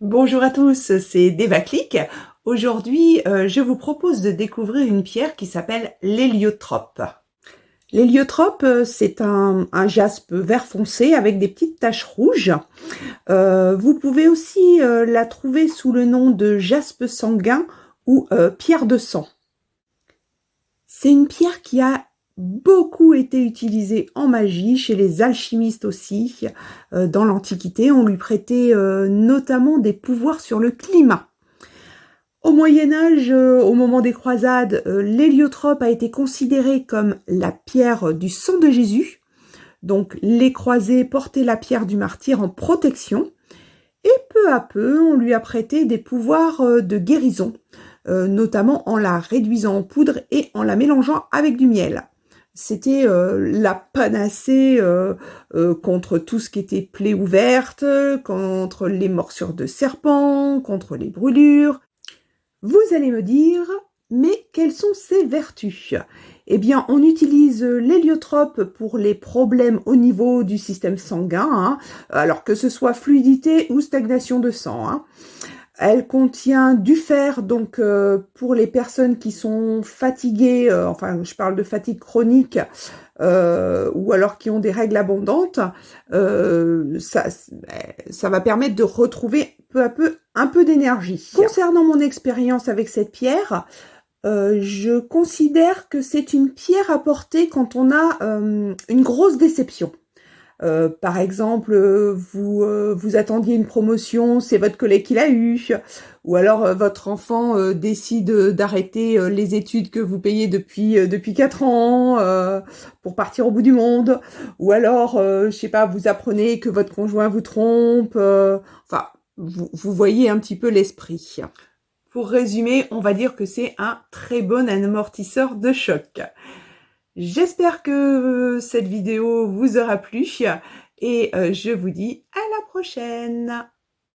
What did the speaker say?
Bonjour à tous, c'est DevaClick. Aujourd'hui, je vous propose de découvrir une pierre qui s'appelle l'héliotrope. L'héliotrope, c'est un jaspe vert foncé avec des petites taches rouges. Vous pouvez aussi la trouver sous le nom de jaspe sanguin ou pierre de sang. C'est une pierre qui a beaucoup été utilisée en magie, chez les alchimistes aussi. Dans l'Antiquité, on lui prêtait notamment des pouvoirs sur le climat. Au Moyen-Âge, au moment des croisades, l'héliotrope a été considéré comme la pierre du sang de Jésus. Donc les croisés portaient la pierre du martyr en protection. Et peu à peu, on lui a prêté des pouvoirs de guérison, notamment en la réduisant en poudre et en la mélangeant avec du miel. C'était la panacée contre tout ce qui était plaie ouverte, contre les morsures de serpents, contre les brûlures. Vous allez me dire, mais quelles sont ses vertus? Eh bien, on utilise l'héliotrope pour les problèmes au niveau du système sanguin, hein, alors que ce soit fluidité ou stagnation de sang, hein. Elle contient du fer, donc pour les personnes qui sont fatiguées, enfin je parle de fatigue chronique, ou alors qui ont des règles abondantes, ça va permettre de retrouver peu à peu un peu d'énergie. Concernant mon expérience avec cette pierre, je considère que c'est une pierre à porter quand on a une grosse déception. Par exemple, vous attendiez une promotion, c'est votre collègue qui l'a eu, ou alors votre enfant décide d'arrêter les études que vous payez depuis 4 ans pour partir au bout du monde, ou alors, je sais pas, vous apprenez que votre conjoint vous trompe, enfin, vous voyez un petit peu l'esprit. Pour résumer, on va dire que c'est un très bon amortisseur de choc. J'espère que cette vidéo vous aura plu et je vous dis à la prochaine.